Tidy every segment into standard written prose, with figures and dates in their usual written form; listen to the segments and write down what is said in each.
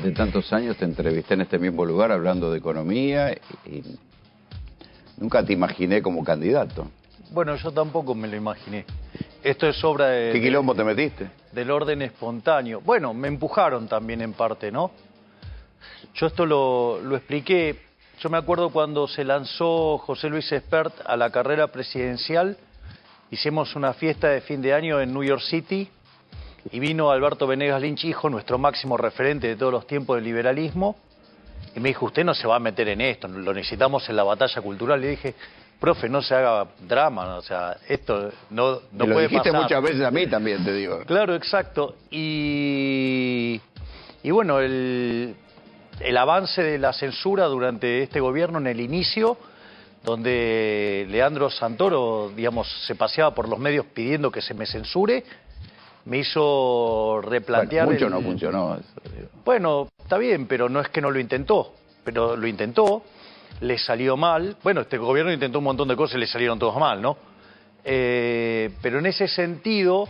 durante tantos años te entrevisté en este mismo lugar hablando de economía y nunca te imaginé como candidato. Bueno, yo tampoco me lo imaginé. Esto es obra de... ¿Qué quilombo te metiste? Del orden espontáneo. Bueno, me empujaron también en parte, ¿no? Yo esto lo expliqué. Yo me acuerdo cuando se lanzó José Luis Espert a la carrera presidencial, hicimos una fiesta de fin de año en New York City y vino Alberto Venegas Lynch, hijo, nuestro máximo referente de todos los tiempos del liberalismo, y me dijo, usted no se va a meter en esto, lo necesitamos en la batalla cultural. Le dije, profe, no se haga drama, ¿no? O sea, esto no puede pasar. Lo dijiste muchas veces a mí también, te digo. Claro, exacto. Y bueno, el avance de la censura durante este gobierno en el inicio, donde Leandro Santoro, digamos, se paseaba por los medios pidiendo que se me censure, me hizo replantear... Bueno, mucho no funcionó eso, digo. Bueno, está bien, pero no es que no lo intentó, pero lo intentó, le salió mal. Bueno, este gobierno intentó un montón de cosas y le salieron todos mal, ¿no? Pero en ese sentido,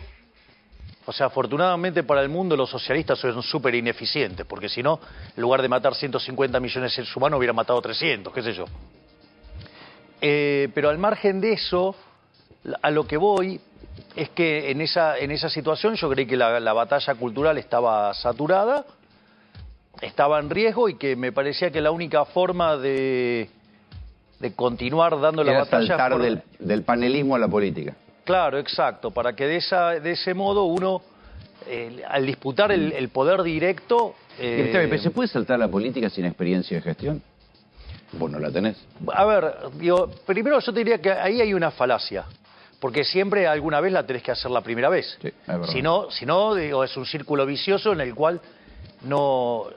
o sea, afortunadamente para el mundo los socialistas son súper ineficientes, porque si no, en lugar de matar 150 millones de seres humanos, hubiera matado 300, qué sé yo. Pero al margen de eso, a lo que voy es que en esa situación yo creí que la batalla cultural estaba saturada, estaba en riesgo y que me parecía que la única forma de continuar dando la batalla... Era saltar del panelismo a la política. Claro, exacto, para que de ese modo uno, al disputar el poder directo... ¿Se puede saltar la política sin experiencia de gestión? Vos no la tenés. A ver, digo, primero yo te diría que ahí hay una falacia, porque siempre alguna vez la tenés que hacer la primera vez. Sí, es verdad. Si no, digo, es un círculo vicioso en el cual no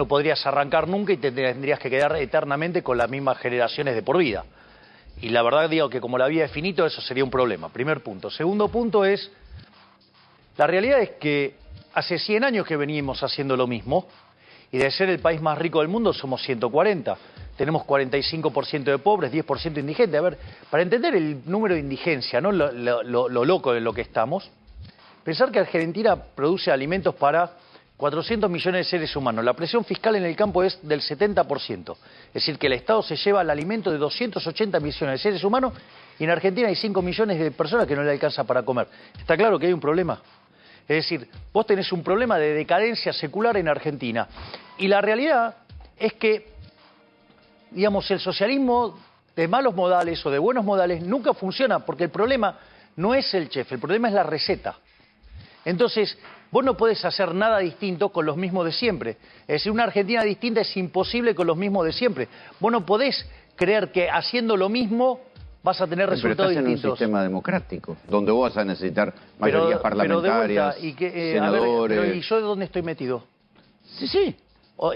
podrías arrancar nunca y te tendrías que quedar eternamente con las mismas generaciones de por vida. Y la verdad digo que como la vida es finito, eso sería un problema. Primer punto. Segundo punto es, la realidad es que hace 100 años que venimos haciendo lo mismo, y de ser el país más rico del mundo somos 140. Tenemos 45% de pobres, 10% de indigentes. A ver, para entender el número de indigencia, ¿no? Lo loco de lo que estamos, pensar que Argentina produce alimentos para 400 millones de seres humanos. La presión fiscal en el campo es del 70%. Es decir, que el Estado se lleva el alimento de 280 millones de seres humanos y en Argentina hay 5 millones de personas que no le alcanza para comer. ¿Está claro que hay un problema? Es decir, vos tenés un problema de decadencia secular en Argentina. Y la realidad es que, digamos, el socialismo de malos modales o de buenos modales nunca funciona, porque el problema no es el chef, el problema es la receta. Entonces, vos no podés hacer nada distinto con los mismos de siempre. Es decir, una Argentina distinta es imposible con los mismos de siempre. Vos no podés creer que haciendo lo mismo vas a tener resultados distintos. Pero estás en un sistema democrático, donde vos vas a necesitar mayorías parlamentarias, pero de vuelta, senadores... A ver, ¿y yo de dónde estoy metido? Sí.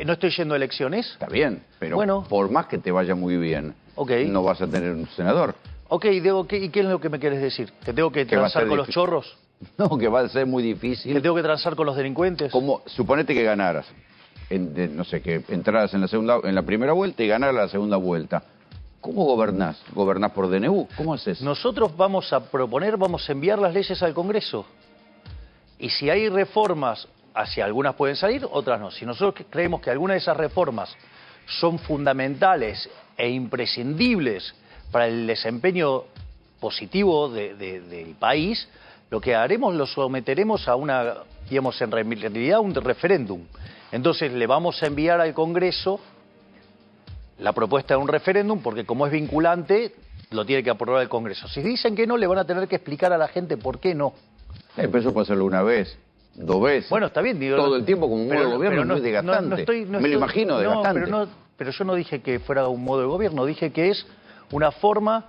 ¿No estoy yendo a elecciones? Está bien, pero bueno, por más que te vaya muy bien, no vas a tener un senador. Ok, ¿y qué es lo que me quieres decir? ¿Que tengo que transar con los chorros? No, que va a ser muy difícil. ¿Que tengo que transar con los delincuentes? Como, suponete que ganaras, no sé, que entraras en la primera vuelta y ganaras la segunda vuelta. ¿Cómo gobernás? ¿Gobernás por DNU? ¿Cómo haces? Nosotros vamos a enviar las leyes al Congreso. Y si hay reformas, hacia algunas pueden salir, otras no. Si nosotros creemos que algunas de esas reformas son fundamentales e imprescindibles para el desempeño positivo del país, lo que haremos lo someteremos a digamos, en realidad un referéndum. Entonces le vamos a enviar al Congreso la propuesta de un referéndum, porque como es vinculante, lo tiene que aprobar el Congreso. Si dicen que no, le van a tener que explicar a la gente por qué no. Pero eso puede hacerlo una vez, 2 veces. Bueno, está bien. Digo, todo el tiempo como un modo de gobierno es muy desgastante. Me lo imagino desgastante. Pero yo no dije que fuera un modo de gobierno, dije que es una forma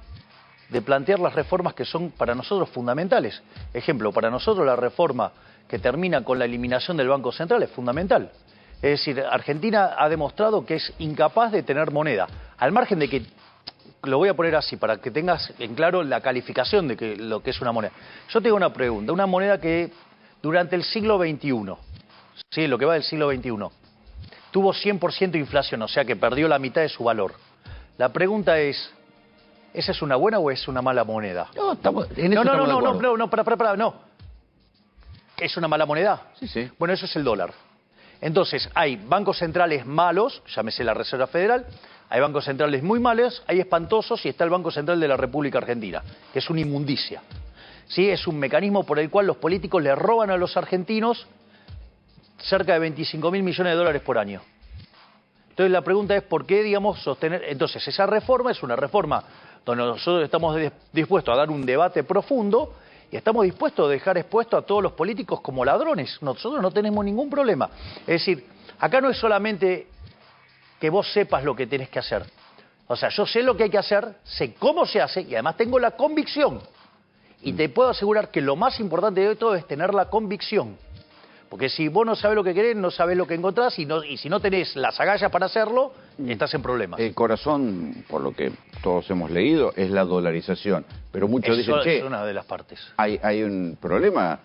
de plantear las reformas que son para nosotros fundamentales. Ejemplo, para nosotros la reforma que termina con la eliminación del Banco Central es fundamental. Es decir, Argentina ha demostrado que es incapaz de tener moneda. Al margen de que, lo voy a poner así, para que tengas en claro la calificación de lo que es una moneda. Yo tengo una pregunta, una moneda que durante el siglo XXI, sí, lo que va del siglo XXI, tuvo 100% de inflación, o sea que perdió la mitad de su valor. La pregunta es, ¿esa es una buena o es una mala moneda? No, para. ¿Es una mala moneda? Sí. Bueno, eso es el dólar. Entonces, hay bancos centrales malos, llámese la Reserva Federal, hay bancos centrales muy malos, hay espantosos y está el Banco Central de la República Argentina, que es una inmundicia. ¿Sí? Es un mecanismo por el cual los políticos le roban a los argentinos cerca de 25.000 millones de dólares por año. Entonces la pregunta es por qué, digamos, sostener... Entonces esa reforma es una reforma donde nosotros estamos dispuestos a dar un debate profundo y estamos dispuestos a dejar expuesto a todos los políticos como ladrones. Nosotros no tenemos ningún problema. Es decir, acá no es solamente que vos sepas lo que tenés que hacer. O sea, yo sé lo que hay que hacer, sé cómo se hace y además tengo la convicción. Y te puedo asegurar que lo más importante de todo es tener la convicción. Porque si vos no sabés lo que querés, no sabés lo que encontrás y si no tenés las agallas para hacerlo, estás en problemas. El corazón, por lo que todos hemos leído, es la dolarización. Pero muchos dicen, che, es una de las partes. Hay un problema.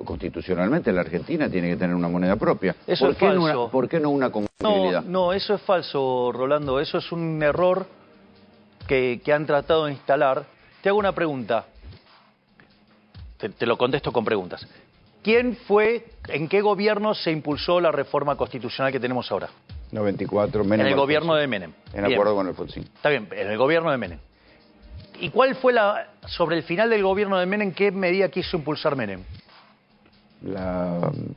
Constitucionalmente la Argentina tiene que tener una moneda propia. Eso es falso. ¿Por qué no una convertibilidad? No, eso es falso, Rolando. Eso es un error que han tratado de instalar. Te hago una pregunta. Te lo contesto con preguntas. ¿En qué gobierno se impulsó la reforma constitucional que tenemos ahora? 94, Menem. En el gobierno de Menem. En acuerdo con el Alfonsín. Está bien, en el gobierno de Menem. ¿Y cuál fue sobre el final del gobierno de Menem, qué medida quiso impulsar Menem?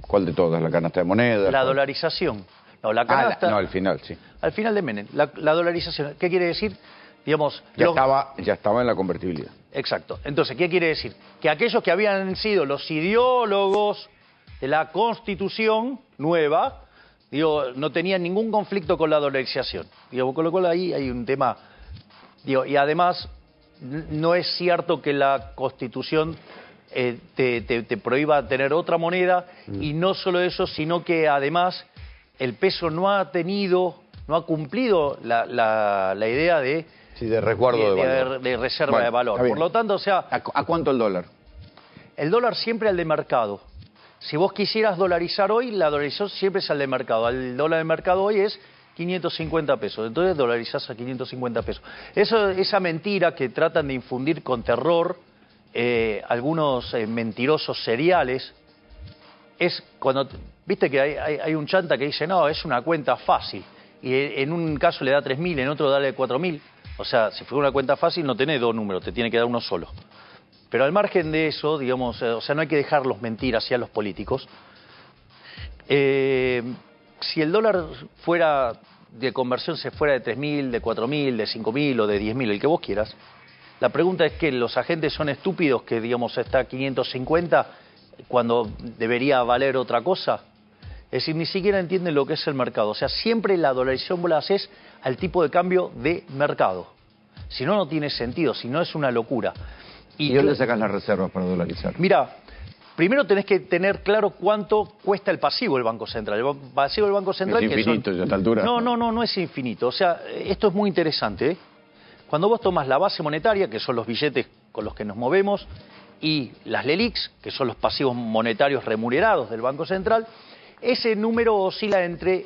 ¿Cuál de todas? ¿La canasta de moneda? La dolarización. No, la canasta... no, al final, sí. Al final de Menem. La dolarización. ¿Qué quiere decir? Digamos... Ya estaba en la convertibilidad. Exacto. Entonces, ¿qué quiere decir? Que aquellos que habían sido los ideólogos de la Constitución nueva, no tenían ningún conflicto con la dolarización. Con lo cual ahí hay un tema... y además, no es cierto que la Constitución te prohíba tener otra moneda, y no solo eso, sino que además el peso no ha cumplido la idea de... Sí, de resguardo de valor. De reserva de valor. Por lo tanto, o sea... ¿A cuánto el dólar? El dólar siempre al de mercado. Si vos quisieras dolarizar hoy, la dolarización siempre es al de mercado. El dólar de mercado hoy es 550 pesos. Entonces dolarizás a 550 pesos. Esa mentira que tratan de infundir con terror algunos mentirosos seriales, es cuando... Viste que hay un chanta que dice, no, es una cuenta fácil. Y en un caso le da 3.000, en otro dale 4.000. O sea, si fuera una cuenta fácil no tenés dos números, te tiene que dar uno solo. Pero al margen de eso, digamos, o sea, no hay que dejarlos mentir así a los políticos. Si el dólar fuera de conversión se fuera de 3.000, de 4.000, de 5.000 o de 10.000, el que vos quieras, la pregunta es que los agentes son estúpidos, que digamos está a 550 cuando debería valer otra cosa. Es decir, ni siquiera entienden lo que es el mercado. O sea, siempre la dolarización vos la haces al tipo de cambio de mercado. Si no, no tiene sentido, si no es una locura. ¿Y dónde sacas las reservas para dolarizar? Mira, primero tenés que tener claro cuánto cuesta el pasivo del Banco Central. El pasivo del Banco Central... Es infinito a esta altura. No es infinito. O sea, esto es muy interesante, ¿eh? Cuando vos tomás la base monetaria, que son los billetes con los que nos movemos, y las LELIQs, que son los pasivos monetarios remunerados del Banco Central, ese número oscila entre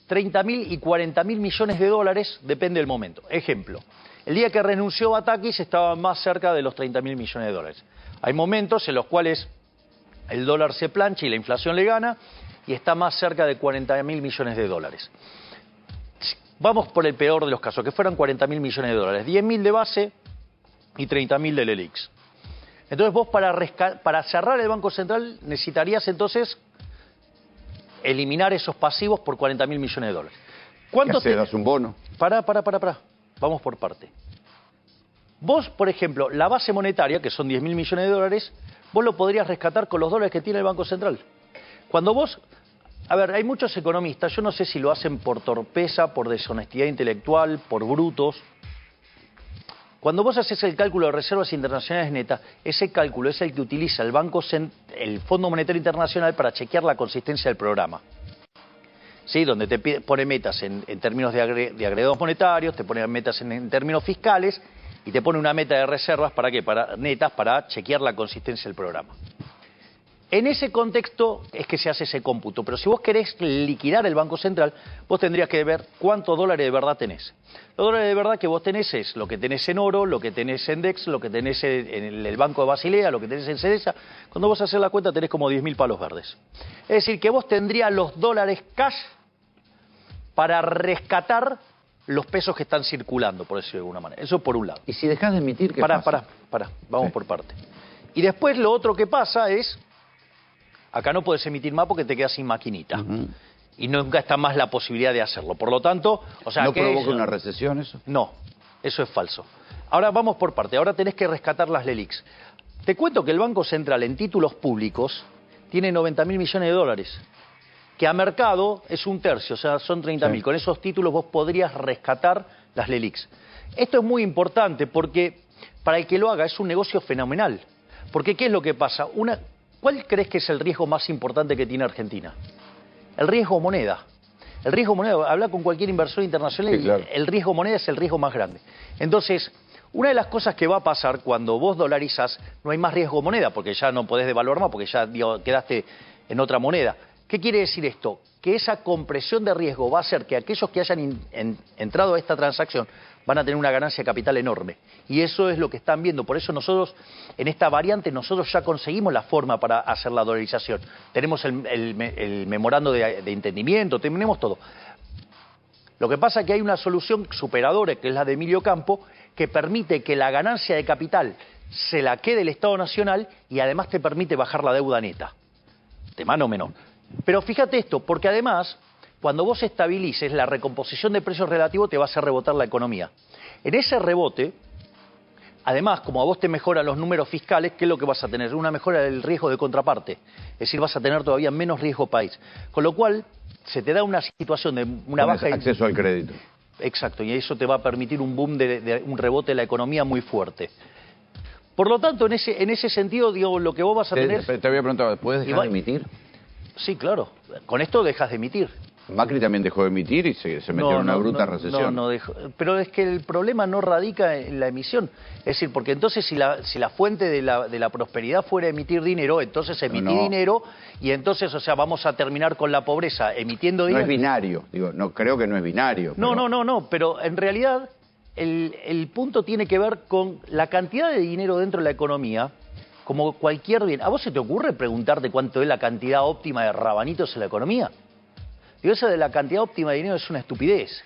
30.000 y 40.000 millones de dólares, depende del momento. Ejemplo, el día que renunció Batakis estaba más cerca de los 30.000 millones de dólares. Hay momentos en los cuales el dólar se plancha y la inflación le gana y está más cerca de 40.000 millones de dólares. Vamos por el peor de los casos, que fueran 40.000 millones de dólares. 10.000 de base y 30.000 de LELIQs. Entonces vos para cerrar el Banco Central necesitarías entonces eliminar esos pasivos por 40.000 millones de dólares. ¿Cuánto te das un bono? Pará. Vamos por parte. Vos, por ejemplo, la base monetaria, que son 10.000 millones de dólares, vos lo podrías rescatar con los dólares que tiene el Banco Central. Cuando vos... A ver, hay muchos economistas, yo no sé si lo hacen por torpeza, por deshonestidad intelectual, por brutos. Cuando vos haces el cálculo de reservas internacionales netas, ese cálculo es el que utiliza el Fondo Monetario Internacional para chequear la consistencia del programa. ¿Sí? Donde te pone metas en términos de agregados monetarios, te pone metas en términos fiscales y te pone una meta de reservas, ¿para qué? Netas, para chequear la consistencia del programa. En ese contexto es que se hace ese cómputo, pero si vos querés liquidar el Banco Central, vos tendrías que ver cuántos dólares de verdad tenés. Los dólares de verdad que vos tenés es lo que tenés en oro, lo que tenés en DEX, lo que tenés en el Banco de Basilea, lo que tenés en Cedesa. Cuando vos haces la cuenta tenés como 10.000 palos verdes. Es decir, que vos tendrías los dólares cash para rescatar los pesos que están circulando, por decirlo de alguna manera. Eso por un lado. ¿Y si dejas de emitir, qué pasa? Pará, vamos por parte. Y después lo otro que pasa es... Acá no puedes emitir más porque te quedas sin maquinita. Y nunca está más la posibilidad de hacerlo. Por lo tanto, o sea, ¿no provoca una recesión eso? No, eso es falso. Ahora vamos por parte. Ahora tenés que rescatar las LELIQs. Te cuento que el Banco Central en títulos públicos tiene 90.000 millones de dólares. Que a mercado es un tercio, o sea, son 30.000. Sí. Con esos títulos vos podrías rescatar las LELIQs. Esto es muy importante porque para el que lo haga es un negocio fenomenal. Porque ¿qué es lo que pasa? ¿Cuál crees que es el riesgo más importante que tiene Argentina? El riesgo moneda. El riesgo moneda, habla con cualquier inversor internacional, sí, claro. El riesgo moneda es el riesgo más grande. Entonces, una de las cosas que va a pasar cuando vos dolarizás, no hay más riesgo moneda, porque ya no podés devaluar más, porque ya quedaste en otra moneda. ¿Qué quiere decir esto? Que esa compresión de riesgo va a hacer que aquellos que hayan entrado a esta transacción van a tener una ganancia de capital enorme. Y eso es lo que están viendo. Por eso nosotros, en esta variante, nosotros ya conseguimos la forma para hacer la dolarización. Tenemos el memorando de entendimiento, tenemos todo. Lo que pasa es que hay una solución superadora, que es la de Emilio Campo, que permite que la ganancia de capital se la quede el Estado Nacional y además te permite bajar la deuda neta, de mano menor. Pero fíjate esto, porque además... Cuando vos estabilices la recomposición de precios relativos, te va a hacer rebotar la economía. En ese rebote, además, como a vos te mejoran los números fiscales, ¿qué es lo que vas a tener? Una mejora del riesgo de contraparte. Es decir, vas a tener todavía menos riesgo país. Con lo cual, se te da una situación de una baja... acceso al crédito. Exacto, y eso te va a permitir un boom de un rebote de la economía muy fuerte. Por lo tanto, en ese sentido, digo, lo que vos vas a tener... Te había preguntado, ¿puedes dejar de emitir? Sí, claro. Con esto dejas de emitir. Macri también dejó de emitir y se metió en una bruta recesión. No dejó. Pero es que el problema no radica en la emisión. Es decir, porque entonces si la fuente de la prosperidad fuera emitir dinero, entonces emití dinero y entonces, o sea, vamos a terminar con la pobreza emitiendo dinero. No es binario, digo, no creo que no es binario. Pero... No, pero en realidad el punto tiene que ver con la cantidad de dinero dentro de la economía, como cualquier bien. ¿A vos se te ocurre preguntarte cuánto es la cantidad óptima de rabanitos en la economía? Digo, eso de la cantidad óptima de dinero es una estupidez.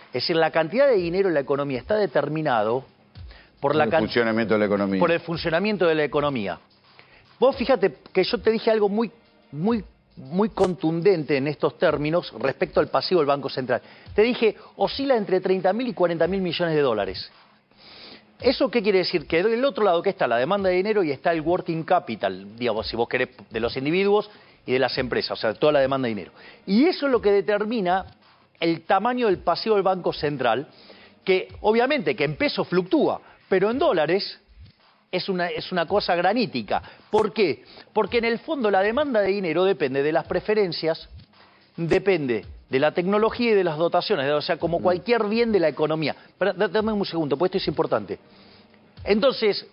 Es decir, la cantidad de dinero en la economía está determinado por el funcionamiento de la economía. Por el funcionamiento de la economía. Vos fíjate que yo te dije algo muy contundente en estos términos respecto al pasivo del Banco Central. Te dije, oscila entre 30.000 y 40.000 millones de dólares. ¿Eso qué quiere decir? Que del otro lado que está la demanda de dinero y está el working capital, digamos, si vos querés, de los individuos y de las empresas, o sea, toda la demanda de dinero. Y eso es lo que determina el tamaño del pasivo del Banco Central, que obviamente que en peso fluctúa, pero en dólares es una cosa granítica. ¿Por qué? Porque en el fondo la demanda de dinero depende de las preferencias, depende de la tecnología y de las dotaciones, o sea, como cualquier bien de la economía. Pero, dame un segundo, porque esto es importante. Entonces,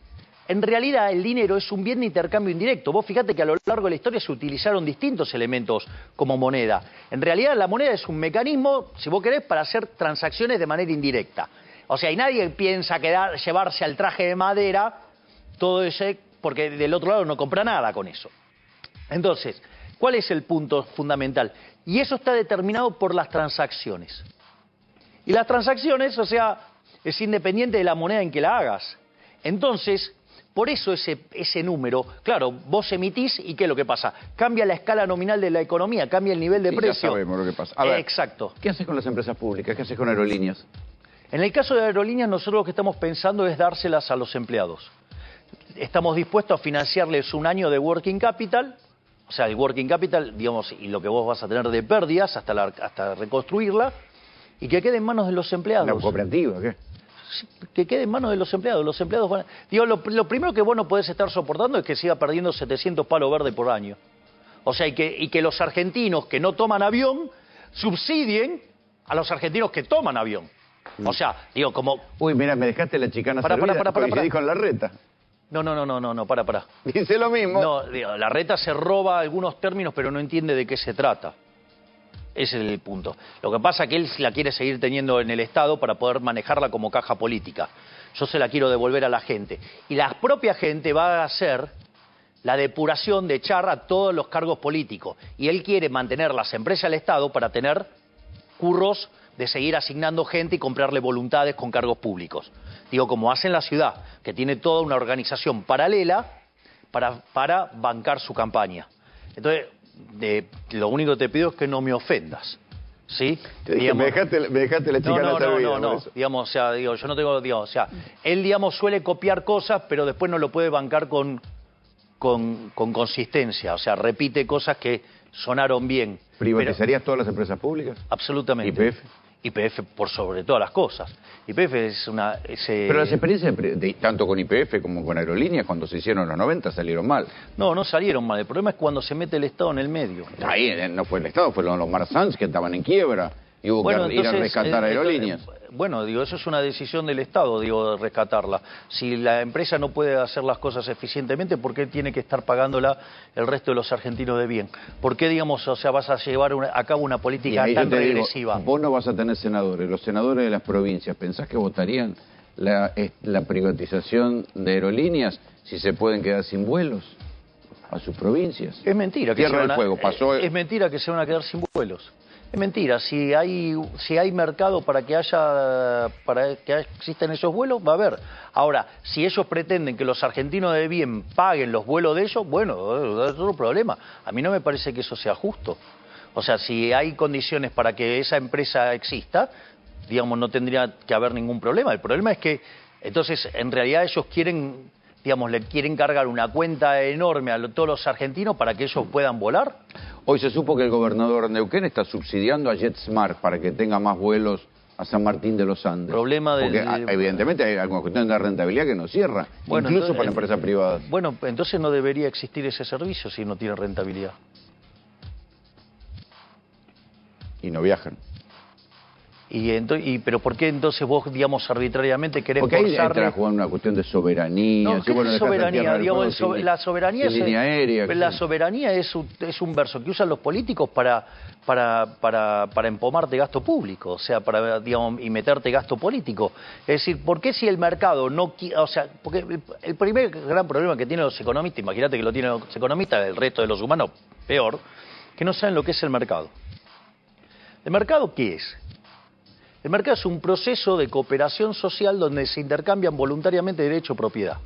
en realidad el dinero es un bien de intercambio indirecto. Vos fíjate que a lo largo de la historia se utilizaron distintos elementos como moneda. En realidad la moneda es un mecanismo, si vos querés, para hacer transacciones de manera indirecta. O sea, y nadie piensa llevarse al traje de madera todo ese, porque del otro lado no compra nada con eso. Entonces, ¿cuál es el punto fundamental? Y eso está determinado por las transacciones. Y las transacciones, o sea, es independiente de la moneda en que la hagas. Entonces, por eso ese número, claro, vos emitís y ¿qué es lo que pasa? Cambia la escala nominal de la economía, cambia el nivel de precio. Ya sabemos lo que pasa. A ver, exacto. ¿Qué haces con las empresas públicas? ¿Qué haces con aerolíneas? En el caso de aerolíneas, nosotros lo que estamos pensando es dárselas a los empleados. Estamos dispuestos a financiarles un año de working capital, o sea, el working capital, digamos, y lo que vos vas a tener de pérdidas hasta reconstruirla, y que quede en manos de los empleados. ¿Una cooperativa? ¿Qué? Que quede en manos de los empleados. Los empleados van a... Digo, lo primero que vos no podés estar soportando es que siga perdiendo 700 palos verdes por año. O sea, y que los argentinos que no toman avión subsidien a los argentinos que toman avión. O sea, digo, como... Uy, mira, me dejaste la chicana servida, coincidí con la reta. Para. Dice lo mismo. No, digo, Larreta se roba algunos términos, pero no entiende de qué se trata. Ese es el punto. Lo que pasa es que él la quiere seguir teniendo en el Estado para poder manejarla como caja política. Yo se la quiero devolver a la gente. Y la propia gente va a hacer la depuración de echar a todos los cargos políticos. Y él quiere mantener las empresas del Estado para tener curros de seguir asignando gente y comprarle voluntades con cargos públicos. Digo, como hace en la ciudad, que tiene toda una organización paralela para bancar su campaña. Entonces, lo único que te pido es que no me ofendas, ¿sí? Digamos, me dejaste la chicana servida. No. Digamos, o sea, digo, yo no tengo, digamos, o sea, él, digamos, suele copiar cosas, pero después no lo puede bancar con consistencia. O sea, repite cosas que sonaron bien. ¿Privatizarías todas las empresas públicas? Absolutamente. ¿YPF? YPF por sobre todas las cosas. YPF es una... Pero las experiencias, tanto con YPF como con aerolíneas, cuando se hicieron en los 90, salieron mal. No salieron mal. El problema es cuando se mete el Estado en el medio. Ahí no fue el Estado, fueron los Marsans que estaban en quiebra. Y hubo que ir a rescatar aerolíneas. Bueno, digo, eso es una decisión del Estado, digo, de rescatarla. Si la empresa no puede hacer las cosas eficientemente, ¿por qué tiene que estar pagándola el resto de los argentinos de bien? ¿Por qué, digamos, o sea, vas a llevar a cabo una política tan regresiva? Digo, vos no vas a tener senadores. Los senadores de las provincias, ¿pensás que votarían la privatización de aerolíneas si se pueden quedar sin vuelos a sus provincias? Es mentira que es mentira que se van a quedar sin vuelos. Es mentira, si hay mercado para que existan esos vuelos, va a haber. Ahora, si ellos pretenden que los argentinos de bien paguen los vuelos de ellos, bueno, es otro problema. A mí no me parece que eso sea justo. O sea, si hay condiciones para que esa empresa exista, digamos, no tendría que haber ningún problema. El problema es que, entonces, en realidad ellos quieren, digamos, le quieren cargar una cuenta enorme a todos los argentinos para que ellos puedan volar. Hoy se supo que el gobernador de Neuquén está subsidiando a JetSmart para que tenga más vuelos a San Martín de los Andes. Porque evidentemente hay alguna cuestión de rentabilidad que no cierra, incluso para empresas privadas. Bueno, entonces no debería existir ese servicio si no tiene rentabilidad. Y no viajan. Pero ¿por qué entonces vos, digamos, arbitrariamente querés forzarle? Porque ahí entra a jugar una cuestión de soberanía. No, ¿qué es soberanía? Digamos, la soberanía es línea aérea. La soberanía es un verso que usan los políticos para empomarte gasto público, o sea, digamos, y meterte gasto político. Es decir, ¿por qué si el mercado no quiere? O sea, porque el primer gran problema que tienen los economistas, imagínate que lo tienen los economistas, el resto de los humanos, peor, que no saben lo que es el mercado. ¿El mercado qué es? El mercado es un proceso de cooperación social donde se intercambian voluntariamente derecho a propiedad.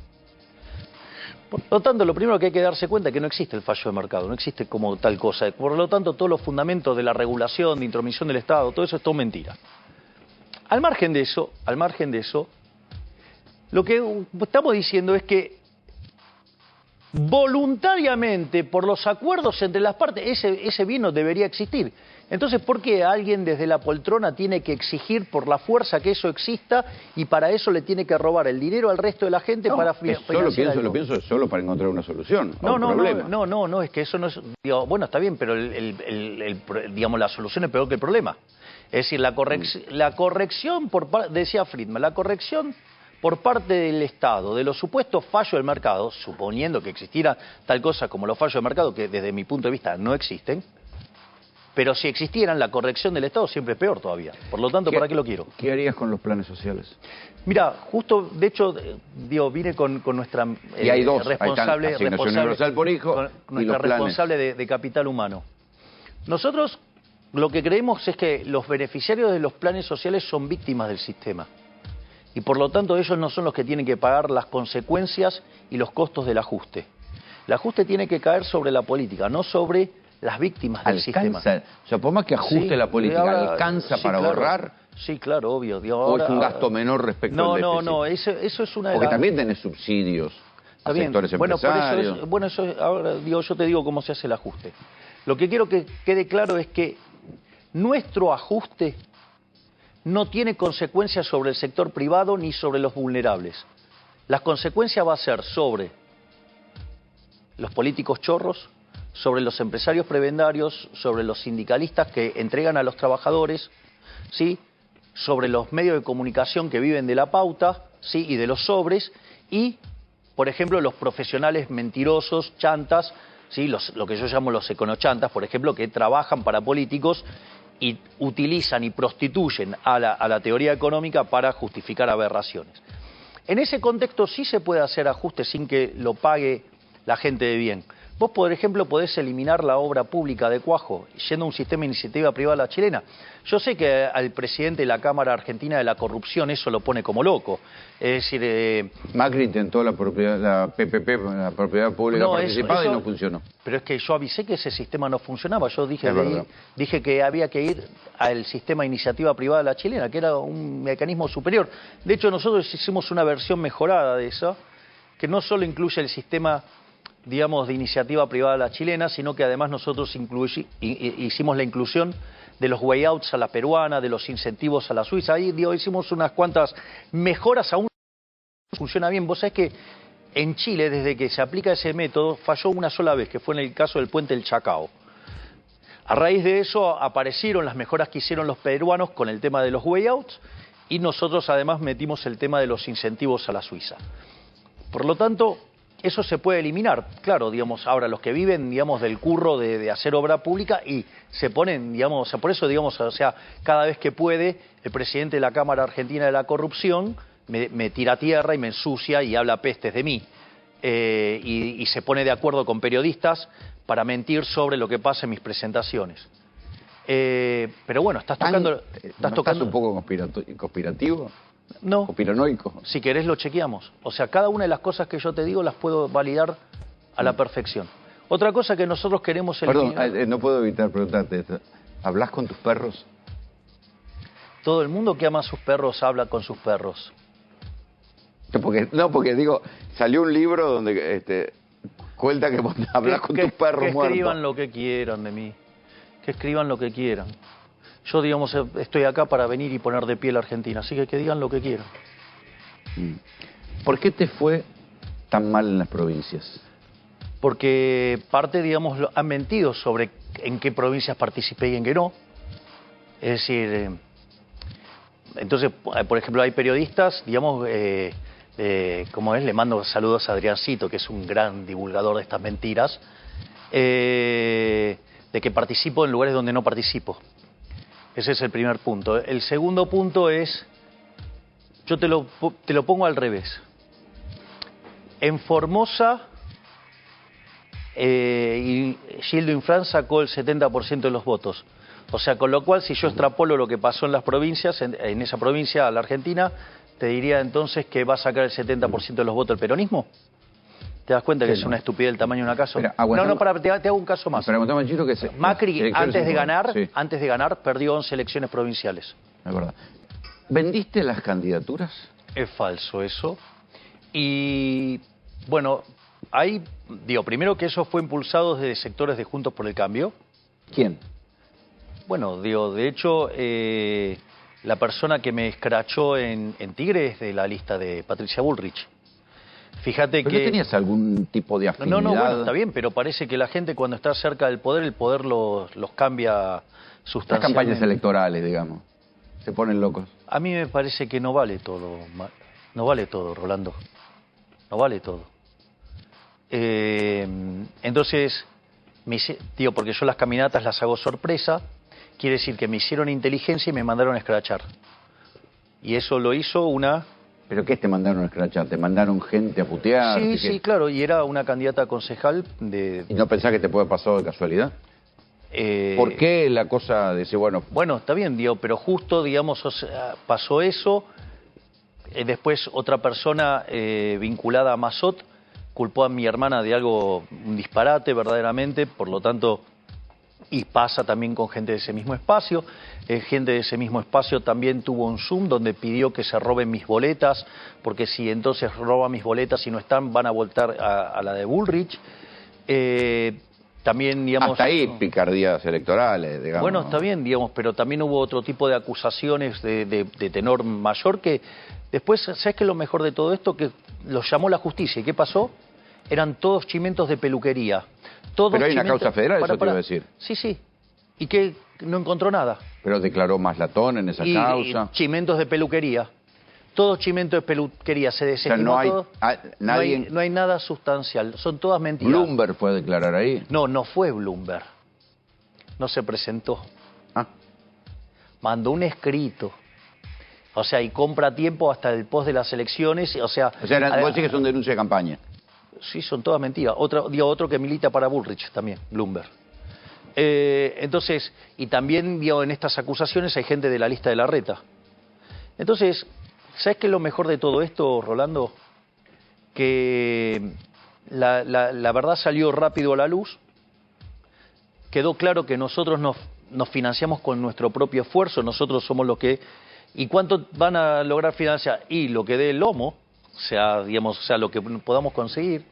Por lo tanto, lo primero que hay que darse cuenta es que no existe el fallo de mercado, no existe como tal cosa. Por lo tanto, todos los fundamentos de la regulación, de intromisión del Estado, todo eso es todo mentira. Al margen de eso, lo que estamos diciendo es que voluntariamente, por los acuerdos entre las partes, ese bien no debería existir. Entonces, ¿por qué alguien desde la poltrona tiene que exigir por la fuerza que eso exista y para eso le tiene que robar el dinero al resto de la gente para financiar? Lo pienso solo para encontrar una solución a un problema. No, es que eso no es... Digo, bueno, está bien, pero digamos, la solución es peor que el problema. Es decir, la corrección, decía Friedman, la corrección por parte del Estado de los supuestos fallos del mercado, suponiendo que existiera tal cosa como los fallos del mercado, que desde mi punto de vista no existen, pero si existieran, la corrección del Estado siempre es peor todavía. Por lo tanto, ¿para qué lo quiero? ¿Qué harías con los planes sociales? Mira, justo, de hecho, vine con nuestra y hay dos, responsable universal por hijo con nuestra responsable de capital humano. Nosotros lo que creemos es que los beneficiarios de los planes sociales son víctimas del sistema. Y por lo tanto ellos no son los que tienen que pagar las consecuencias y los costos del ajuste. El ajuste tiene que caer sobre la política, no sobre las víctimas del sistema. O sea, por más que ajuste la política, ¿alcanza para ahorrar? Sí, claro, obvio. ¿O es un gasto menor respecto al déficit? No, eso es una... Porque también tenés subsidios a sectores empresarios. Ahora yo te digo cómo se hace el ajuste. Lo que quiero que quede claro es que nuestro ajuste no tiene consecuencias sobre el sector privado ni sobre los vulnerables. Las consecuencias va a ser sobre los políticos chorros, sobre los empresarios prebendarios, sobre los sindicalistas que entregan a los trabajadores, ¿sí?, sobre los medios de comunicación que viven de la pauta, ¿sí?, y de los sobres, y por ejemplo, los profesionales mentirosos, chantas, ¿sí? Lo que yo llamo los econochantas, por ejemplo, que trabajan para políticos y utilizan y prostituyen a la teoría económica para justificar aberraciones. En ese contexto sí se puede hacer ajustes sin que lo pague la gente de bien. Vos, por ejemplo, podés eliminar la obra pública de Cuajo, yendo a un sistema de iniciativa privada a la chilena. Yo sé que al presidente de la Cámara Argentina de la Corrupción eso lo pone como loco. Es decir... Macri intentó la PPP, la propiedad pública participada, y no funcionó. Pero es que yo avisé que ese sistema no funcionaba. Yo dije que había que ir al sistema de iniciativa privada de la chilena, que era un mecanismo superior. De hecho, nosotros hicimos una versión mejorada de eso, que no solo incluye el sistema, digamos, de iniciativa privada a la chilena, sino que además nosotros hicimos la inclusión de los way outs a la peruana, de los incentivos a la suiza. Ahí hicimos unas cuantas mejoras, aún no funciona bien. Vos sabés que en Chile, desde que se aplica ese método, falló una sola vez, que fue en el caso del puente del Chacao. A raíz de eso aparecieron las mejoras que hicieron los peruanos con el tema de los way outs, y nosotros además metimos el tema de los incentivos a la suiza. Por lo tanto, eso se puede eliminar. Claro, digamos, ahora los que viven, digamos, del curro de hacer obra pública y se ponen, digamos, por eso, digamos, o sea, cada vez que puede, el presidente de la Cámara Argentina de la Corrupción me tira a tierra y me ensucia y habla pestes de mí. Y se pone de acuerdo con periodistas para mentir sobre lo que pasa en mis presentaciones. Pero bueno, estás tocando... ¿Estás un poco conspirativo? No. ¿Conspiranoico? Si querés lo chequeamos. O sea, cada una de las cosas que yo te digo las puedo validar a la perfección. Otra cosa que nosotros queremos eliminar... Perdón, no puedo evitar preguntarte esto. ¿Hablas con tus perros? Todo el mundo que ama a sus perros habla con sus perros. Porque digo, salió un libro donde cuenta que vos hablas con tus perros muertos. Que escriban lo que quieran de mí. Que escriban lo que quieran. Yo, digamos, estoy acá para venir y poner de pie la Argentina, así que digan lo que quieran. ¿Por qué te fue tan mal en las provincias? Porque parte, digamos, han mentido sobre en qué provincias participé y en qué no. Es decir, entonces, por ejemplo, hay periodistas, digamos, ¿cómo es? Le mando saludos a Adriancito, que es un gran divulgador de estas mentiras, de que participo en lugares donde no participo. Ese es el primer punto. El segundo punto es, yo te lo pongo al revés. En Formosa, Gildo Infran sacó el 70% de los votos. O sea, con lo cual, si yo extrapolo lo que pasó en las provincias, en esa provincia, a la Argentina, te diría entonces que va a sacar el 70% de los votos el peronismo. ¿Te das cuenta que es una estupidez el tamaño de una casa? Te hago un caso más. Macri, antes de ganar, perdió 11 elecciones provinciales. Es verdad. ¿Vendiste las candidaturas? Es falso eso. Y, bueno, ahí, digo, primero que eso fue impulsado desde sectores de Juntos por el Cambio. ¿Quién? Bueno, digo, de hecho, la persona que me escrachó en Tigre es de la lista de Patricia Bullrich. Fíjate que... ¿No tenías algún tipo de afinidad? No, bueno, está bien, pero parece que la gente cuando está cerca del poder, el poder los cambia sustancialmente. Las campañas electorales, digamos, se ponen locos. A mí me parece que no vale todo, Rolando. No vale todo. Entonces, digo, porque yo las caminatas las hago sorpresa, quiere decir que me hicieron inteligencia y me mandaron a escrachar. Y eso lo hizo una... ¿Pero qué te mandaron a escrachar? ¿Te mandaron gente a putear? Sí, claro, y era una candidata a concejal de... ¿Y no pensás que te puede pasar de casualidad? ¿Por qué la cosa de ese, bueno... Bueno, está bien, digo, pero justo, digamos, o sea, pasó eso, después otra persona vinculada a Mazot culpó a mi hermana de algo, un disparate verdaderamente, por lo tanto... Y pasa también con gente de ese mismo espacio. Gente de ese mismo espacio también tuvo un Zoom donde pidió que se roben mis boletas, porque si entonces roban mis boletas y no están, van a voltar a la de Bullrich. También, digamos... Hasta ahí picardías electorales, digamos. Bueno, está bien, digamos, pero también hubo otro tipo de acusaciones de tenor mayor que después, ¿sabes qué es lo mejor de todo esto? Que los llamó la justicia. ¿Y qué pasó? Eran todos chimentos de peluquería. Pero hay una causa federal, eso te iba a decir. Sí. ¿Y qué? No encontró nada. Pero declaró más latón en esa causa. Y chimentos de peluquería. Todo chimento de peluquería se desestimó, todo. No hay nada sustancial, son todas mentiras. ¿Bloomberg fue a declarar ahí? No fue Bloomberg. No se presentó. Mandó un escrito. O sea, y compra tiempo hasta el post de las elecciones. O sea, vos decís que son denuncias de campaña. Sí, son todas mentiras. Otro que milita para Bullrich también, Bloomberg. Entonces, y también en estas acusaciones hay gente de la lista de Larreta. Entonces, ¿sabes qué es lo mejor de todo esto, Rolando? Que la verdad salió rápido a la luz. Quedó claro que nosotros nos financiamos con nuestro propio esfuerzo. Nosotros somos los que... ¿Y cuánto van a lograr financiar? Y lo que dé el lomo, o sea, lo que podamos conseguir.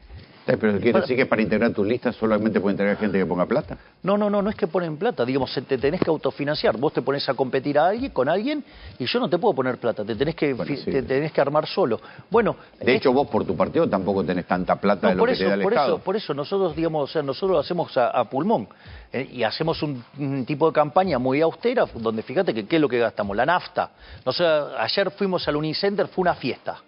Pero quiere decir que para integrar tus listas solamente puede integrar gente que ponga plata. No es que ponen plata, te tenés que autofinanciar. Vos te pones a competir con alguien y yo no te puedo poner plata, te tenés que armar solo. Bueno, de hecho vos por tu partido tampoco tenés tanta plata de lo que te da el Estado. Por eso nosotros, nosotros lo hacemos a pulmón y hacemos un tipo de campaña muy austera, donde fíjate que qué es lo que gastamos, la nafta. Ayer fuimos al Unicenter, fue una fiesta.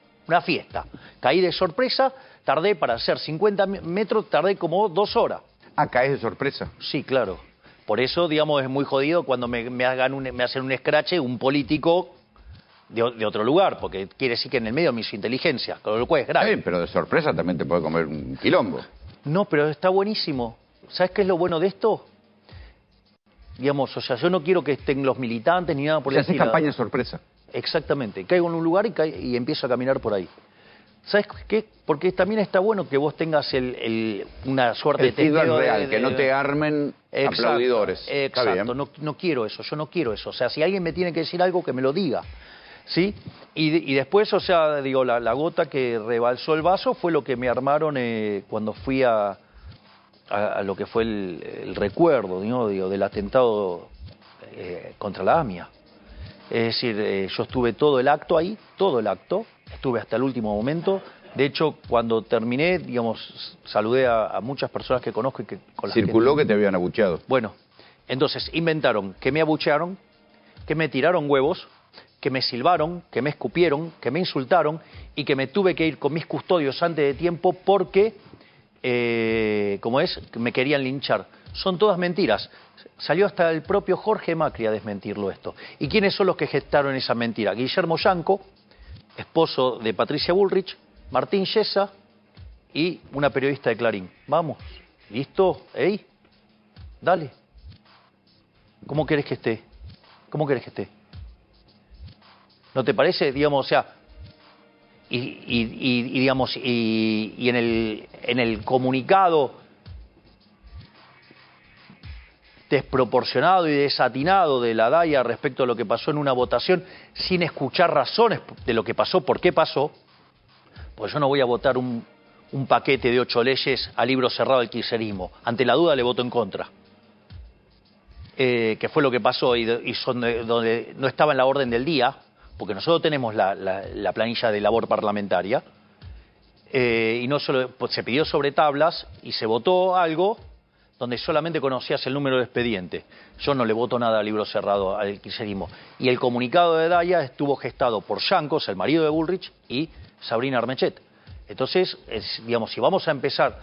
Caí de sorpresa, tardé para hacer 50 metros, tardé como 2 horas. ¿Caes de sorpresa? Sí, claro. Por eso, es muy jodido cuando me hacen un escrache un político de otro lugar, porque quiere decir que en el medio me hizo inteligencia, con lo cual es grave. Pero de sorpresa también te puede comer un quilombo. No, pero está buenísimo. ¿Sabes qué es lo bueno de esto? Yo no quiero que estén los militantes ni nada por el estilo. Haces campaña de sorpresa. Exactamente. Caigo en un lugar y empiezo a caminar por ahí. ¿Sabes qué? Porque también está bueno que vos tengas una suerte de testeo real, que no te armen aplaudidores. Exacto, no quiero eso, yo no quiero eso. O sea, si alguien me tiene que decir algo, que me lo diga. ¿Sí? Y después, la gota que rebalsó el vaso fue lo que me armaron cuando fui a lo que fue el recuerdo, del atentado contra la AMIA. Es decir, yo estuve todo el acto ahí, estuve hasta el último momento. De hecho, cuando terminé, saludé a muchas personas que conozco y con las circuló que te habían abucheado. Bueno, entonces inventaron que me abuchearon, que me tiraron huevos, que me silbaron, que me escupieron, que me insultaron y que me tuve que ir con mis custodios antes de tiempo porque, me querían linchar. Son todas mentiras. Salió hasta el propio Jorge Macri a desmentirlo esto. ¿Y quiénes son los que gestaron esa mentira? Guillermo Yanco, esposo de Patricia Bullrich, Martín Yesa y una periodista de Clarín. Vamos, ¿listo? ¿Ey? Dale. ¿Cómo querés que esté? ¿No te parece? Y en el comunicado desproporcionado y desatinado de la DAIA respecto a lo que pasó en una votación, sin escuchar razones de lo que pasó, por qué pasó, pues yo no voy a votar un paquete de 8 leyes a libro cerrado del kirchnerismo. Ante la duda le voto en contra. Que fue lo que pasó y son donde no estaba en la orden del día, porque nosotros tenemos la planilla de labor parlamentaria, y no solo pues, se pidió sobre tablas y se votó algo donde solamente conocías el número de expediente. Yo no le voto nada al libro cerrado al kirchnerismo. Y el comunicado de DAIA estuvo gestado por Yancos, el marido de Bullrich, y Sabrina Armechet. Entonces, si vamos a empezar...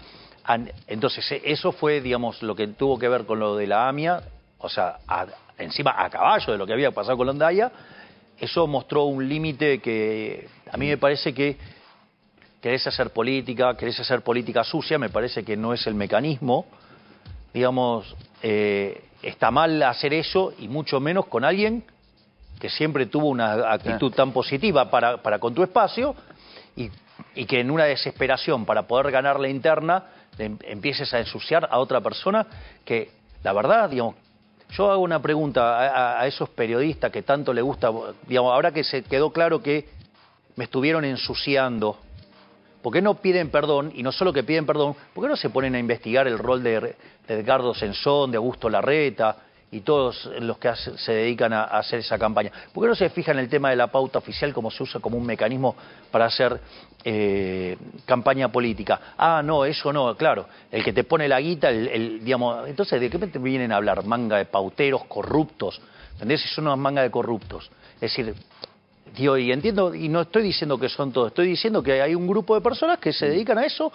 Entonces, eso fue, lo que tuvo que ver con lo de la AMIA, o sea, encima a caballo de lo que había pasado con la DAIA. Eso mostró un límite que a mí me parece que querés hacer política sucia, me parece que no es el mecanismo. Está mal hacer eso y mucho menos con alguien que siempre tuvo una actitud tan positiva para con tu espacio y que en una desesperación para poder ganar la interna empieces a ensuciar a otra persona que, la verdad, yo hago una pregunta a esos periodistas que tanto les gusta, ahora que se quedó claro que me estuvieron ensuciando, ¿por qué no piden perdón? Y no solo que piden perdón, ¿por qué no se ponen a investigar el rol de Edgardo Sensón, de Augusto Larreta y todos los que se dedican a hacer esa campaña? ¿Por qué no se fijan en el tema de la pauta oficial como se usa como un mecanismo para hacer campaña política? No, eso no, claro, el que te pone la guita, entonces, ¿de qué te vienen a hablar? Manga de pauteros, corruptos, ¿entendés? Si son una manga de corruptos. Es decir, Digo, y entiendo, y no estoy diciendo que son todos, estoy diciendo que hay un grupo de personas que se dedican a eso.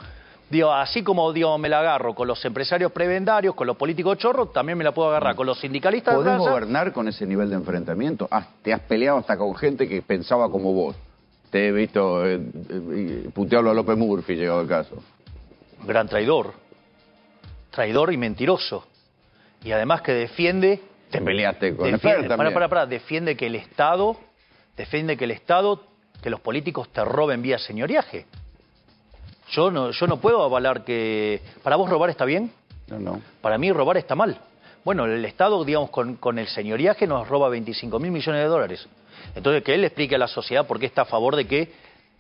Digo, así como digo, me la agarro con los empresarios prebendarios, con los políticos chorros, también me la puedo agarrar con los sindicalistas. ¿Podés gobernar con ese nivel de enfrentamiento? ¿Te has peleado hasta con gente que pensaba como vos? Te he visto putearlo a López Murphy, llegado el caso. Gran traidor. Traidor y mentiroso. Y además que defiende... Te peleaste con Esper también. Defiende que el Estado, que los políticos te roben vía señoriaje. Yo no puedo avalar que... ¿Para vos robar está bien? No. Para mí robar está mal. Bueno, el Estado, digamos, con el señoriaje nos roba 25.000 millones de dólares. Entonces, que él le explique a la sociedad por qué está a favor de que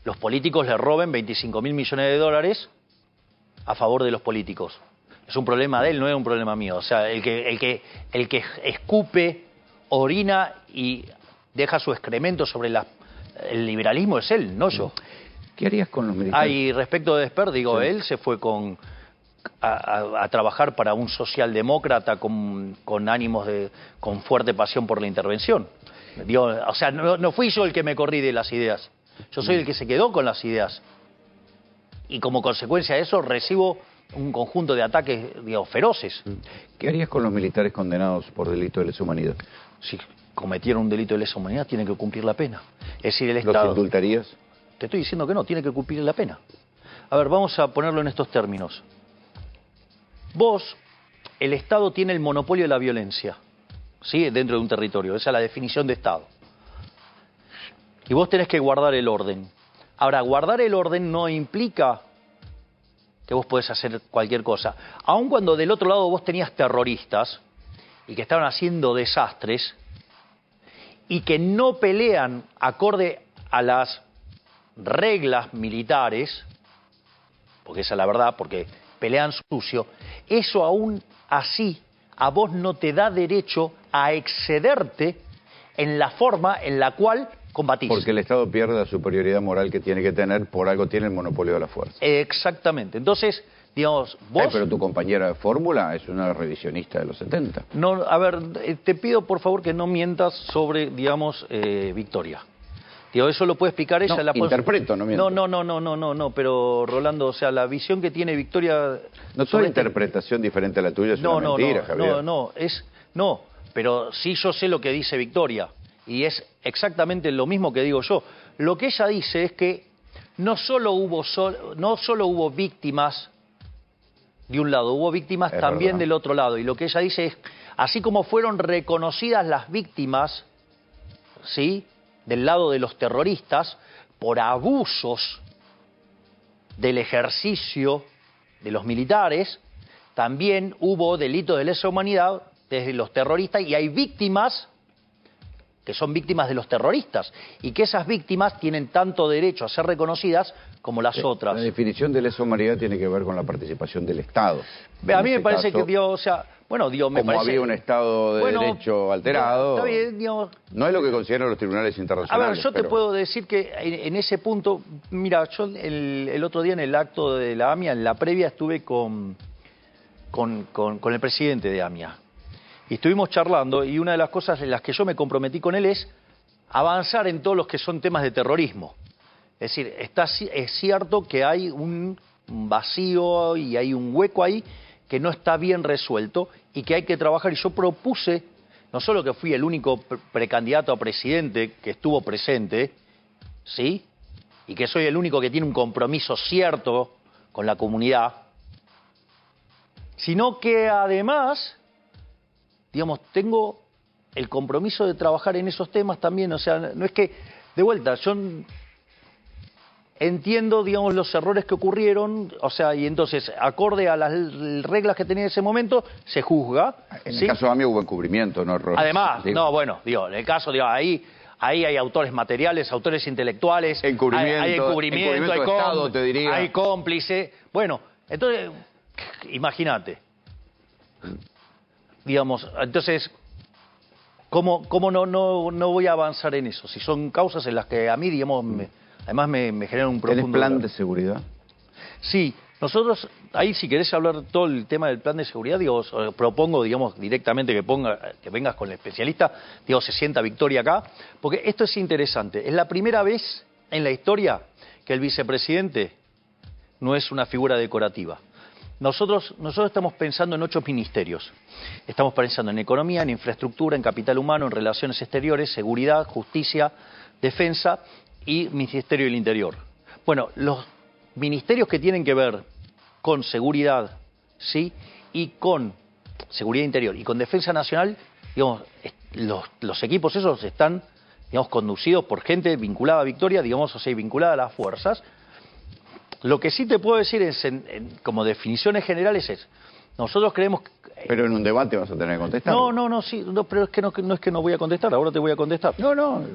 los políticos le roben 25.000 millones de dólares a favor de los políticos. Es un problema de él, no es un problema mío. O sea, el que escupe, orina y deja su excremento sobre el liberalismo es él, no yo. ¿Qué harías con los militares? Y respecto de Esper, digo, sí. Él se fue a trabajar para un socialdemócrata con ánimos con fuerte pasión por la intervención. Digo, o sea, no fui yo el que me corrí de las ideas. Yo soy el que se quedó con las ideas. Y como consecuencia de eso recibo un conjunto de ataques, digo, feroces. ¿Qué harías con los militares condenados por delito de lesa humanidad? Si cometieron un delito de lesa humanidad, tienen que cumplir la pena. Es decir, el Estado... ¿Los indultarías? Te estoy diciendo que no, tiene que cumplir la pena. A ver, vamos a ponerlo en estos términos. Vos, el Estado tiene el monopolio de la violencia, ¿sí? Dentro de un territorio, esa es la definición de Estado. Y vos tenés que guardar el orden. Ahora, guardar el orden no implica que vos podés hacer cualquier cosa. Aun cuando del otro lado vos tenías terroristas y que estaban haciendo desastres y que no pelean acorde a las reglas militares, porque esa es la verdad, porque pelean sucio, eso aún así a vos no te da derecho a excederte en la forma en la cual combatís. Porque el Estado pierde la superioridad moral que tiene que tener, por algo tiene el monopolio de la fuerza. Exactamente. Entonces, digamos, vos... pero tu compañera de fórmula es una revisionista de los 70. No, a ver, te pido por favor que no mientas sobre, digamos, Victoria. Digo, eso lo puede explicar ella. No, interpreto, no miento. No, pero Rolando, o sea, la visión que tiene Victoria... No, toda interpretación diferente a la tuya es una mentira, Javier. No, pero sí yo sé lo que dice Victoria, y es exactamente lo mismo que digo yo. Lo que ella dice es que no solo hubo víctimas de un lado, hubo víctimas también del otro lado, y lo que ella dice es, así como fueron reconocidas las víctimas, ¿sí?, del lado de los terroristas, por abusos del ejercicio de los militares, también hubo delitos de lesa humanidad desde los terroristas, y hay víctimas que son víctimas de los terroristas, y que esas víctimas tienen tanto derecho a ser reconocidas como las otras. La definición de lesa humanidad tiene que ver con la participación del Estado. A mí me parece que, Dios, o sea... Bueno, Dios, me parece... había un Estado de derecho alterado, está bien, Dios, no es lo que consideran los tribunales internacionales. A ver, yo te puedo decir que en ese punto, mira, yo el otro día en el acto de la AMIA, en la previa, estuve con el presidente de AMIA. Y estuvimos charlando, y una de las cosas en las que yo me comprometí con él es avanzar en todos los que son temas de terrorismo. Es decir, es cierto que hay un vacío y hay un hueco ahí que no está bien resuelto y que hay que trabajar. Y yo propuse, no solo que fui el único precandidato a presidente que estuvo presente, ¿sí?, y que soy el único que tiene un compromiso cierto con la comunidad, sino que además, digamos, tengo el compromiso de trabajar en esos temas también. O sea, no es que, de vuelta, yo entiendo, digamos, los errores que ocurrieron, o sea, y entonces, acorde a las reglas que tenía en ese momento, se juzga. En el caso de AMIA hubo encubrimiento, no errores. Además, en el caso, ahí hay autores materiales, autores intelectuales, encubrimiento, hay encubrimiento, hay Estado, te diría. Hay cómplice. Bueno, entonces, imagínate. Digamos, entonces, ¿cómo no voy a avanzar en eso? Si son causas en las que a mí, digamos, además me generan un profundo... ¿Tenés plan de seguridad? Sí, Nosotros, ahí si querés hablar todo el tema del plan de seguridad, digo, propongo, digamos, directamente que vengas con el especialista, digo, se sienta Victoria acá, porque esto es interesante. Es la primera vez en la historia que el vicepresidente no es una figura decorativa. Nosotros estamos pensando en 8 ministerios. Estamos pensando en economía, en infraestructura, en capital humano, en relaciones exteriores, seguridad, justicia, defensa y Ministerio del Interior. Bueno, los ministerios que tienen que ver con seguridad, ¿sí? Y con seguridad interior y con defensa nacional, digamos, los equipos esos están, digamos, conducidos por gente vinculada a Victoria, digamos, o sea, vinculada a las fuerzas. Lo que sí te puedo decir es, como definiciones generales, es, nosotros creemos que... Pero en un debate vas a tener que contestar. Sí, pero es que no es que no voy a contestar, ahora te voy a contestar.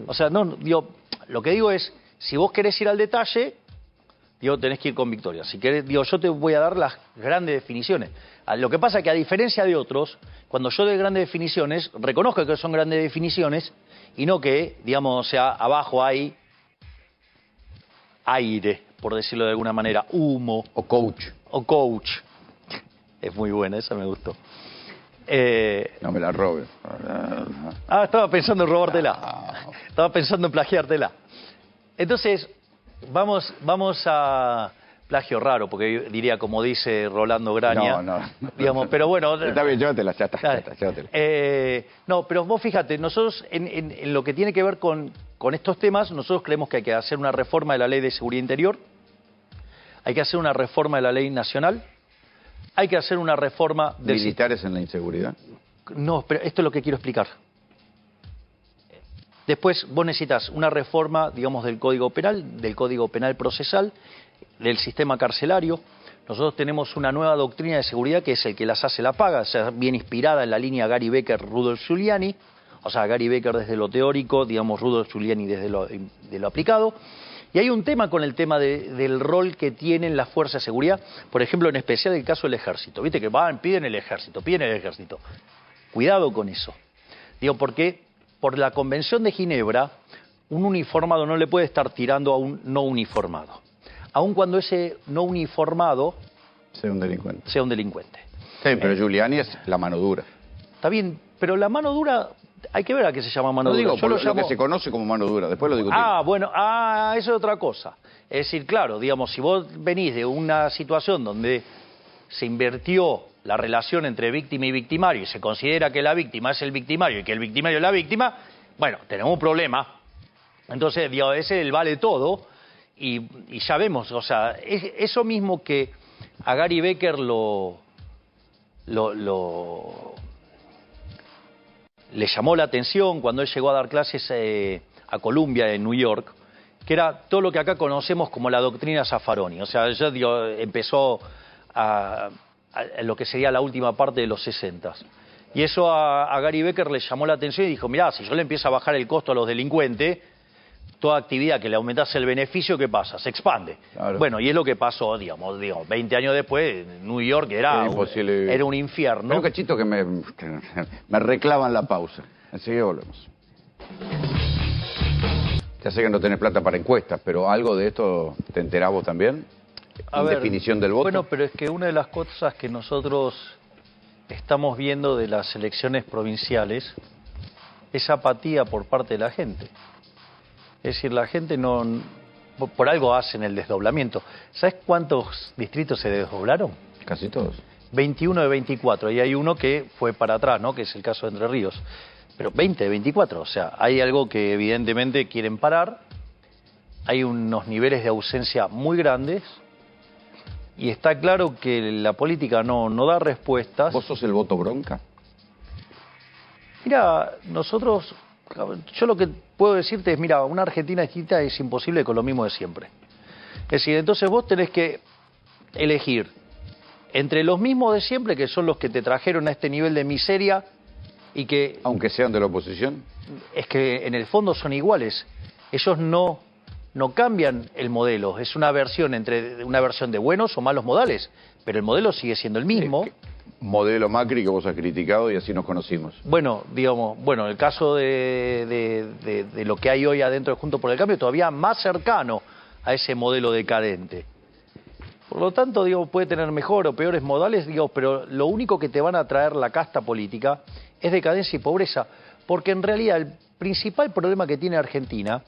O sea, digo, lo que digo es, si vos querés ir al detalle, digo, tenés que ir con Victoria. Si querés, digo, yo te voy a dar las grandes definiciones. Lo que pasa es que a diferencia de otros, cuando yo doy grandes definiciones, reconozco que son grandes definiciones y no que, digamos, o sea, abajo hay aire, por decirlo de alguna manera, humo. O coach. O coach. Es muy buena, esa me gustó. No me la robes. Estaba pensando en robártela. Estaba pensando en plagiártela. Entonces, vamos a... Plagio raro, porque yo diría, como dice Rolando Graña. No. Digamos, pero bueno... Está bien, llévatela, ya está. No, pero vos fíjate, nosotros en lo que tiene que ver con estos temas, nosotros creemos que hay que hacer una reforma de la Ley de Seguridad Interior, hay que hacer una reforma de la Ley Nacional, hay que hacer una reforma... ¿Militares en la inseguridad? No, pero esto es lo que quiero explicar. Después vos necesitas una reforma, digamos, del Código Penal Procesal, del sistema carcelario. Nosotros tenemos una nueva doctrina de seguridad que es el que las hace la paga, o sea, bien inspirada en la línea Gary Becker, Rudolf Giuliani, o sea, Gary Becker desde lo teórico, digamos, Rudolf Giuliani desde lo aplicado. Y hay un tema con el tema del rol que tienen las fuerzas de seguridad, por ejemplo, en especial el caso del ejército. Viste que piden el ejército. Cuidado con eso. Digo, porque por la Convención de Ginebra, un uniformado no le puede estar tirando a un no uniformado, aun cuando ese no uniformado sea un delincuente. Sí, pero Giuliani es la mano dura. Está bien, pero la mano dura, hay que ver a qué se llama mano dura. Digo, yo lo llamo... que se conoce como mano dura, después lo discutimos. Bueno, eso es otra cosa. Es decir, claro, digamos, si vos venís de una situación donde se invirtió la relación entre víctima y victimario y se considera que la víctima es el victimario y que el victimario es la víctima, bueno, tenemos un problema. Entonces, digo, ese es el vale todo y ya vemos, o sea, eso mismo que a Gary Becker le llamó la atención cuando él llegó a dar clases a Columbia en New York, que era todo lo que acá conocemos como la doctrina Zaffaroni. O sea, ya digo, empezó a lo que sería la última parte de los 60. Y eso a Gary Becker le llamó la atención y dijo, mirá, si yo le empiezo a bajar el costo a los delincuentes, toda actividad que le aumentase el beneficio, ¿qué pasa? Se expande. Claro. Bueno, y es lo que pasó, digamos 20 años después, en New York era un infierno. Un cachito que me reclaman la pausa. Enseguida volvemos. Ya sé que no tenés plata para encuestas, pero algo de esto te enterás vos también. Definición del voto. Bueno, pero es que una de las cosas que nosotros estamos viendo de las elecciones provinciales es apatía por parte de la gente. Es decir, la gente no... Por algo hacen el desdoblamiento. ¿Sabes cuántos distritos se desdoblaron? Casi todos. 21 de 24. Y hay uno que fue para atrás, ¿no? Que es el caso de Entre Ríos. Pero 20 de 24. O sea, hay algo que evidentemente quieren parar. Hay unos niveles de ausencia muy grandes. Y está claro que la política no da respuestas. ¿Vos sos el voto bronca? Mira, nosotros... Yo lo que puedo decirte es, mira, una Argentina distinta es imposible con lo mismo de siempre. Es decir, entonces vos tenés que elegir entre los mismos de siempre, que son los que te trajeron a este nivel de miseria y que... Aunque sean de la oposición. Es que en el fondo son iguales. Ellos no cambian el modelo. Es una versión de buenos o malos modales, pero el modelo sigue siendo el mismo. Modelo Macri que vos has criticado y así nos conocimos. Bueno, digamos, el caso de lo que hay hoy adentro de Juntos por el Cambio, todavía más cercano a ese modelo decadente. Por lo tanto, digo, puede tener mejor o peores modales, digo, pero lo único que te van a traer la casta política es decadencia y pobreza, porque en realidad el principal problema que tiene Argentina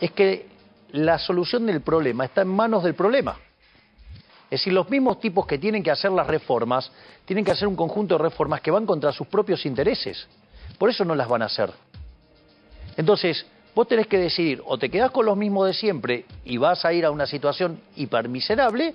es que la solución del problema está en manos del problema. Es decir, los mismos tipos que tienen que hacer las reformas, tienen que hacer un conjunto de reformas que van contra sus propios intereses. Por eso no las van a hacer. Entonces, vos tenés que decidir, o te quedás con los mismos de siempre y vas a ir a una situación hipermiserable,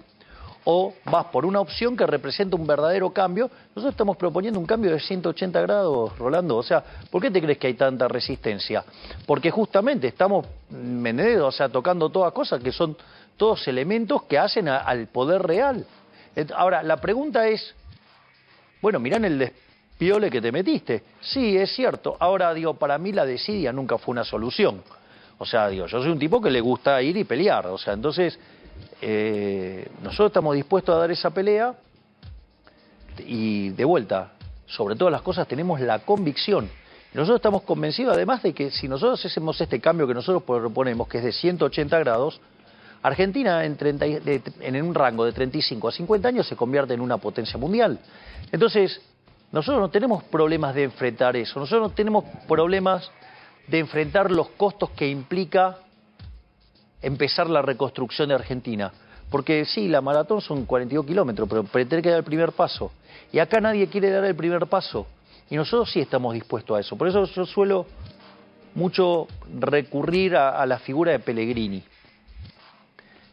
o vas por una opción que representa un verdadero cambio. Nosotros estamos proponiendo un cambio de 180 grados, Rolando. O sea, ¿por qué te crees que hay tanta resistencia? Porque justamente estamos, o sea, tocando todas cosas que son todos elementos que hacen al poder real. Ahora, la pregunta es, bueno, mirá en el despiole que te metiste. Sí, es cierto. Ahora, digo, para mí la desidia nunca fue una solución. O sea, digo, yo soy un tipo que le gusta ir y pelear. O sea, entonces, nosotros estamos dispuestos a dar esa pelea y, de vuelta, sobre todas las cosas tenemos la convicción. Nosotros estamos convencidos, además, de que si nosotros hacemos este cambio que nosotros proponemos, que es de 180 grados, Argentina en un rango de 35 a 50 años se convierte en una potencia mundial. Entonces, nosotros no tenemos problemas de enfrentar eso, nosotros no tenemos problemas de enfrentar los costos que implica empezar la reconstrucción de Argentina. Porque sí, la maratón son 42 kilómetros, pero tenés que dar el primer paso. Y acá nadie quiere dar el primer paso. Y nosotros sí estamos dispuestos a eso. Por eso yo suelo mucho recurrir a la figura de Pellegrini.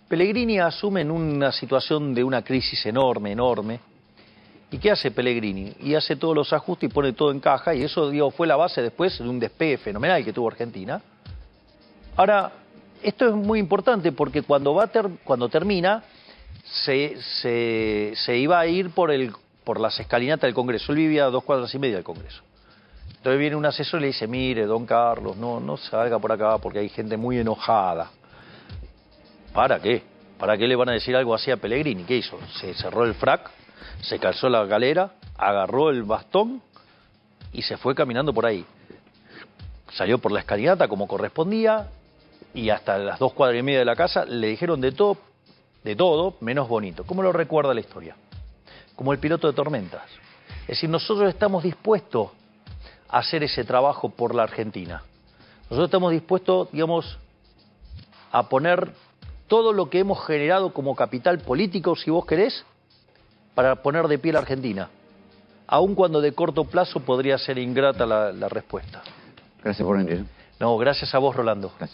Pellegrini asume en una situación de una crisis enorme. ¿Y qué hace Pellegrini? Y hace todos los ajustes y pone todo en caja, y eso, digo, fue la base después de un despegue fenomenal que tuvo Argentina. Ahora, esto es muy importante porque cuando termina, se iba a ir por las escalinatas del Congreso. Él vivía a 2 cuadras y media del Congreso. Entonces viene un asesor y le dice, mire, don Carlos, no salga por acá porque hay gente muy enojada. ¿Para qué? ¿Para qué le van a decir algo así a Pellegrini? ¿Qué hizo? Se cerró el frac, se calzó la galera, agarró el bastón y se fue caminando por ahí. Salió por la escalinata como correspondía y hasta las 2 cuadras y media de la casa le dijeron de todo menos bonito. ¿Cómo lo recuerda la historia? Como el piloto de tormentas. Es decir, nosotros estamos dispuestos a hacer ese trabajo por la Argentina. Nosotros estamos dispuestos, digamos, a poner todo lo que hemos generado como capital político, si vos querés, para poner de pie la Argentina, aun cuando de corto plazo podría ser ingrata la respuesta. Gracias por venir. No, gracias a vos, Rolando. Gracias.